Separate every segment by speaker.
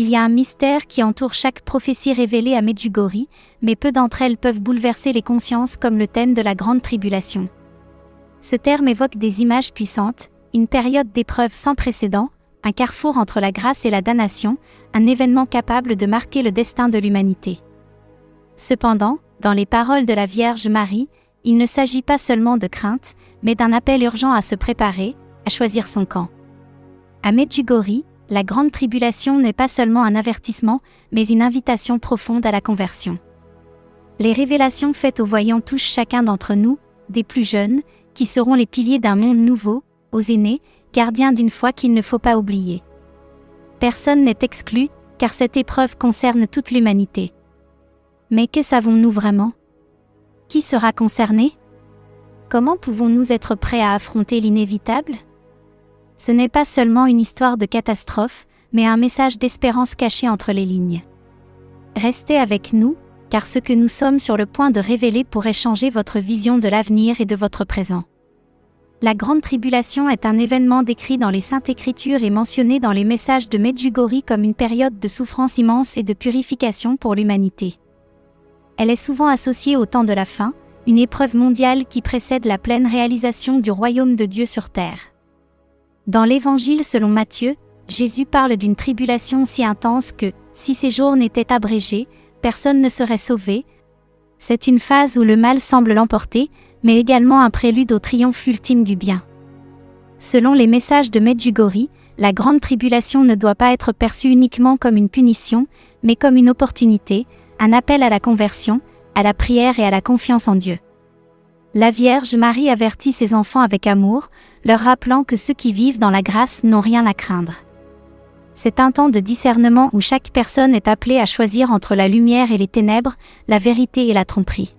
Speaker 1: Il y a un mystère qui entoure chaque prophétie révélée à Medjugorje, mais peu d'entre elles peuvent bouleverser les consciences comme le thème de la Grande Tribulation. Ce terme évoque des images puissantes, une période d'épreuve sans précédent, un carrefour entre la grâce et la damnation, un événement capable de marquer le destin de l'humanité. Cependant, dans les paroles de la Vierge Marie, il ne s'agit pas seulement de crainte, mais d'un appel urgent à se préparer, à choisir son camp. À Medjugorje, la Grande Tribulation n'est pas seulement un avertissement, mais une invitation profonde à la conversion. Les révélations faites aux voyants touchent chacun d'entre nous, des plus jeunes, qui seront les piliers d'un monde nouveau, aux aînés, gardiens d'une foi qu'il ne faut pas oublier. Personne n'est exclu, car cette épreuve concerne toute l'humanité. Mais que savons-nous vraiment? Qui sera concerné? Comment pouvons-nous être prêts à affronter l'inévitable? Ce n'est pas seulement une histoire de catastrophe, mais un message d'espérance caché entre les lignes. Restez avec nous, car ce que nous sommes sur le point de révéler pourrait changer votre vision de l'avenir et de votre présent. La Grande Tribulation est un événement décrit dans les Saintes Écritures et mentionné dans les messages de Medjugorje comme une période de souffrance immense et de purification pour l'humanité. Elle est souvent associée au temps de la fin, une épreuve mondiale qui précède la pleine réalisation du royaume de Dieu sur terre. Dans l'Évangile selon Matthieu, Jésus parle d'une tribulation si intense que, si ces jours n'étaient abrégés, personne ne serait sauvé. C'est une phase où le mal semble l'emporter, mais également un prélude au triomphe ultime du bien. Selon les messages de Medjugorje, la Grande Tribulation ne doit pas être perçue uniquement comme une punition, mais comme une opportunité, un appel à la conversion, à la prière et à la confiance en Dieu. La Vierge Marie avertit ses enfants avec amour, leur rappelant que ceux qui vivent dans la grâce n'ont rien à craindre. C'est un temps de discernement où chaque personne est appelée à choisir entre la lumière et les ténèbres, la vérité et la tromperie.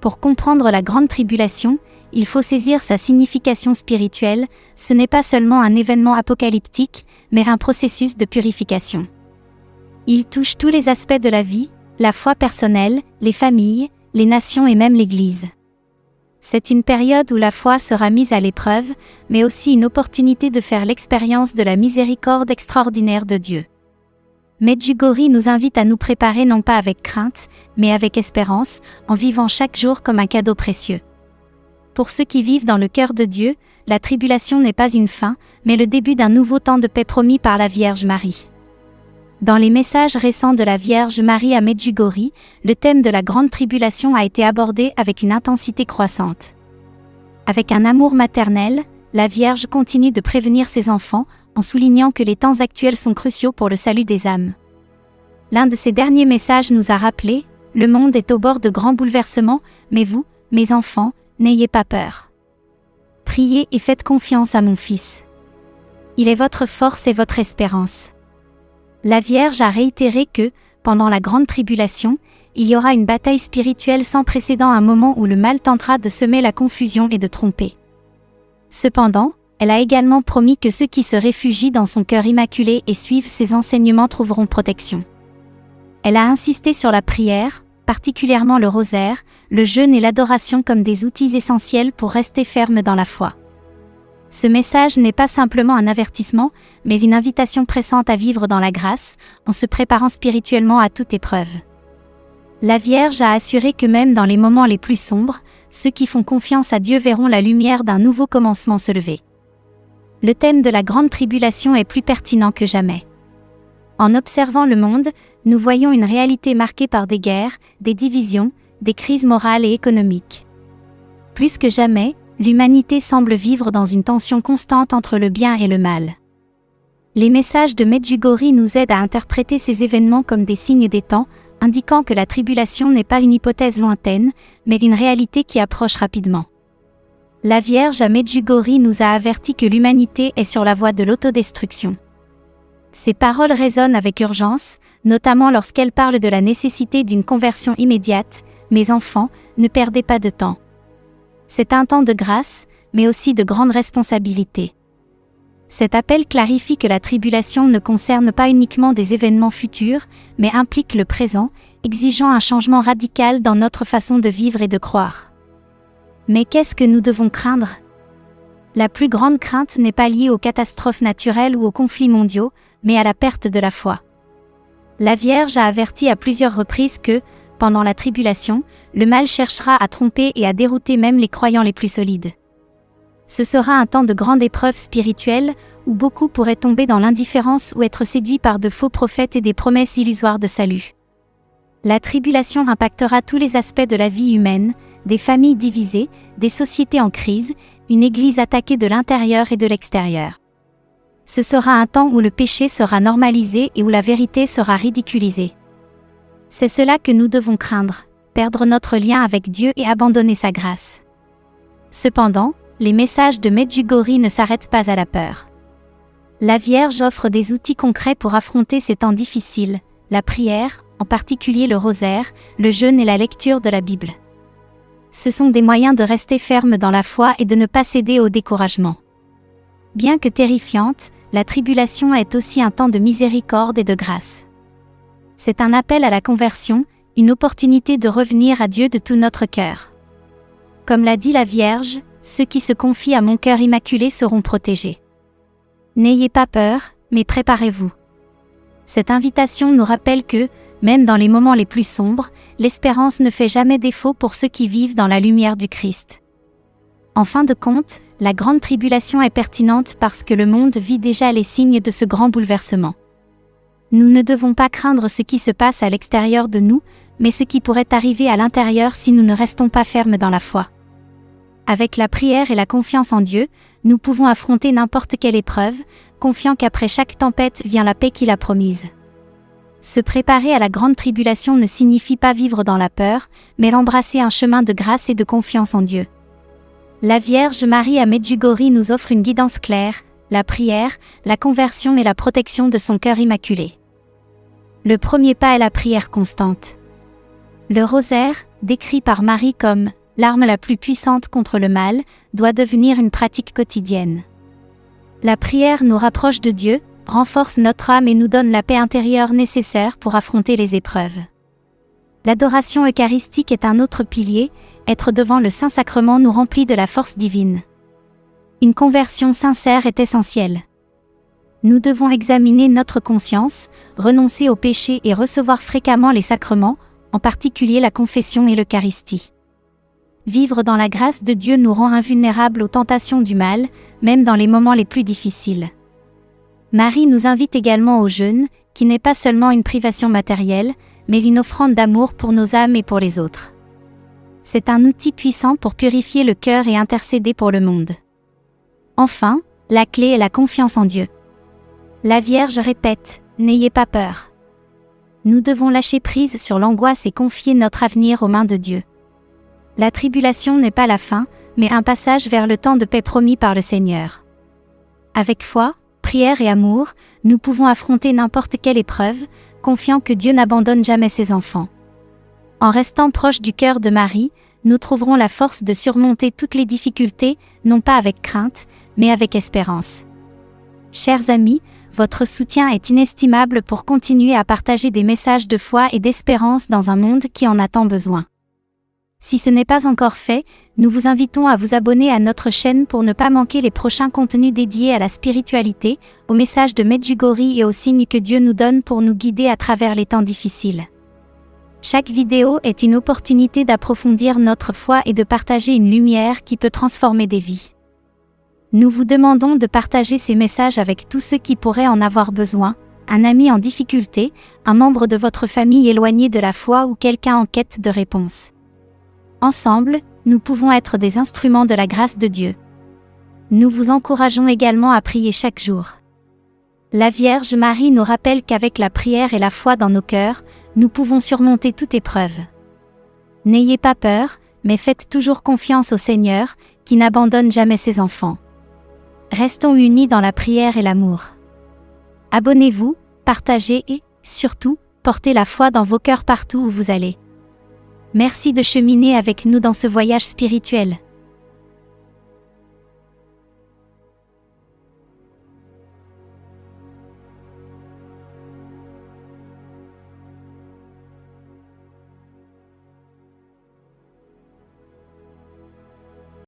Speaker 1: Pour comprendre la Grande Tribulation, il faut saisir sa signification spirituelle, ce n'est pas seulement un événement apocalyptique, mais un processus de purification. Il touche tous les aspects de la vie, la foi personnelle, les familles, les nations et même l'Église. C'est une période où la foi sera mise à l'épreuve, mais aussi une opportunité de faire l'expérience de la miséricorde extraordinaire de Dieu. Medjugorje nous invite à nous préparer non pas avec crainte, mais avec espérance, en vivant chaque jour comme un cadeau précieux. Pour ceux qui vivent dans le cœur de Dieu, la tribulation n'est pas une fin, mais le début d'un nouveau temps de paix promis par la Vierge Marie. Dans les messages récents de la Vierge Marie à Medjugorje, le thème de la Grande Tribulation a été abordé avec une intensité croissante. Avec un amour maternel, la Vierge continue de prévenir ses enfants, en soulignant que les temps actuels sont cruciaux pour le salut des âmes. L'un de ses derniers messages nous a rappelé « Le monde est au bord de grands bouleversements, mais vous, mes enfants, n'ayez pas peur. Priez et faites confiance à mon Fils. Il est votre force et votre espérance. » La Vierge a réitéré que, pendant la Grande Tribulation, il y aura une bataille spirituelle sans précédent, un moment où le mal tentera de semer la confusion et de tromper. Cependant, elle a également promis que ceux qui se réfugient dans son cœur immaculé et suivent ses enseignements trouveront protection. Elle a insisté sur la prière, particulièrement le rosaire, le jeûne et l'adoration comme des outils essentiels pour rester ferme dans la foi. Ce message n'est pas simplement un avertissement, mais une invitation pressante à vivre dans la grâce, en se préparant spirituellement à toute épreuve. La Vierge a assuré que même dans les moments les plus sombres, ceux qui font confiance à Dieu verront la lumière d'un nouveau commencement se lever. Le thème de la Grande Tribulation est plus pertinent que jamais. En observant le monde, nous voyons une réalité marquée par des guerres, des divisions, des crises morales et économiques. Plus que jamais, l'humanité semble vivre dans une tension constante entre le bien et le mal. Les messages de Medjugorje nous aident à interpréter ces événements comme des signes des temps, indiquant que la tribulation n'est pas une hypothèse lointaine, mais une réalité qui approche rapidement. La Vierge à Medjugorje nous a averti que l'humanité est sur la voie de l'autodestruction. Ces paroles résonnent avec urgence, notamment lorsqu'elle parle de la nécessité d'une conversion immédiate. Mes enfants, ne perdez pas de temps. C'est un temps de grâce, mais aussi de grande responsabilité. Cet appel clarifie que la tribulation ne concerne pas uniquement des événements futurs, mais implique le présent, exigeant un changement radical dans notre façon de vivre et de croire. Mais qu'est-ce que nous devons craindre? La plus grande crainte n'est pas liée aux catastrophes naturelles ou aux conflits mondiaux, mais à la perte de la foi. La Vierge a averti à plusieurs reprises que, pendant la tribulation, le mal cherchera à tromper et à dérouter même les croyants les plus solides. Ce sera un temps de grande épreuve spirituelle, où beaucoup pourraient tomber dans l'indifférence ou être séduits par de faux prophètes et des promesses illusoires de salut. La tribulation impactera tous les aspects de la vie humaine, des familles divisées, des sociétés en crise, une église attaquée de l'intérieur et de l'extérieur. Ce sera un temps où le péché sera normalisé et où la vérité sera ridiculisée. C'est cela que nous devons craindre, perdre notre lien avec Dieu et abandonner sa grâce. Cependant, les messages de Medjugorje ne s'arrêtent pas à la peur. La Vierge offre des outils concrets pour affronter ces temps difficiles, la prière, en particulier le rosaire, le jeûne et la lecture de la Bible. Ce sont des moyens de rester ferme dans la foi et de ne pas céder au découragement. Bien que terrifiante, la tribulation est aussi un temps de miséricorde et de grâce. C'est un appel à la conversion, une opportunité de revenir à Dieu de tout notre cœur. Comme l'a dit la Vierge, ceux qui se confient à mon cœur immaculé seront protégés. N'ayez pas peur, mais préparez-vous. Cette invitation nous rappelle que, même dans les moments les plus sombres, l'espérance ne fait jamais défaut pour ceux qui vivent dans la lumière du Christ. En fin de compte, la grande tribulation est pertinente parce que le monde vit déjà les signes de ce grand bouleversement. Nous ne devons pas craindre ce qui se passe à l'extérieur de nous, mais ce qui pourrait arriver à l'intérieur si nous ne restons pas fermes dans la foi. Avec la prière et la confiance en Dieu, nous pouvons affronter n'importe quelle épreuve, confiant qu'après chaque tempête vient la paix qu'il a promise. Se préparer à la grande tribulation ne signifie pas vivre dans la peur, mais embrasser un chemin de grâce et de confiance en Dieu. La Vierge Marie à Medjugorje nous offre une guidance claire, la prière, la conversion et la protection de son cœur immaculé. Le premier pas est la prière constante. Le rosaire, décrit par Marie comme « l'arme la plus puissante contre le mal », doit devenir une pratique quotidienne. La prière nous rapproche de Dieu, renforce notre âme et nous donne la paix intérieure nécessaire pour affronter les épreuves. L'adoration eucharistique est un autre pilier, être devant le Saint-Sacrement nous remplit de la force divine. Une conversion sincère est essentielle. Nous devons examiner notre conscience, renoncer au péché et recevoir fréquemment les sacrements, en particulier la confession et l'Eucharistie. Vivre dans la grâce de Dieu nous rend invulnérables aux tentations du mal, même dans les moments les plus difficiles. Marie nous invite également au jeûne, qui n'est pas seulement une privation matérielle, mais une offrande d'amour pour nos âmes et pour les autres. C'est un outil puissant pour purifier le cœur et intercéder pour le monde. Enfin, la clé est la confiance en Dieu. La Vierge répète « N'ayez pas peur ». Nous devons lâcher prise sur l'angoisse et confier notre avenir aux mains de Dieu. La tribulation n'est pas la fin, mais un passage vers le temps de paix promis par le Seigneur. Avec foi, prière et amour, nous pouvons affronter n'importe quelle épreuve, confiant que Dieu n'abandonne jamais ses enfants. En restant proche du cœur de Marie, nous trouverons la force de surmonter toutes les difficultés, non pas avec crainte, mais avec espérance. Chers amis, votre soutien est inestimable pour continuer à partager des messages de foi et d'espérance dans un monde qui en a tant besoin. Si ce n'est pas encore fait, nous vous invitons à vous abonner à notre chaîne pour ne pas manquer les prochains contenus dédiés à la spiritualité, aux messages de Medjugorje et aux signes que Dieu nous donne pour nous guider à travers les temps difficiles. Chaque vidéo est une opportunité d'approfondir notre foi et de partager une lumière qui peut transformer des vies. Nous vous demandons de partager ces messages avec tous ceux qui pourraient en avoir besoin, un ami en difficulté, un membre de votre famille éloigné de la foi ou quelqu'un en quête de réponse. Ensemble, nous pouvons être des instruments de la grâce de Dieu. Nous vous encourageons également à prier chaque jour. La Vierge Marie nous rappelle qu'avec la prière et la foi dans nos cœurs, nous pouvons surmonter toute épreuve. N'ayez pas peur, mais faites toujours confiance au Seigneur, qui n'abandonne jamais ses enfants. Restons unis dans la prière et l'amour. Abonnez-vous, partagez et, surtout, portez la foi dans vos cœurs partout où vous allez. Merci de cheminer avec nous dans ce voyage spirituel.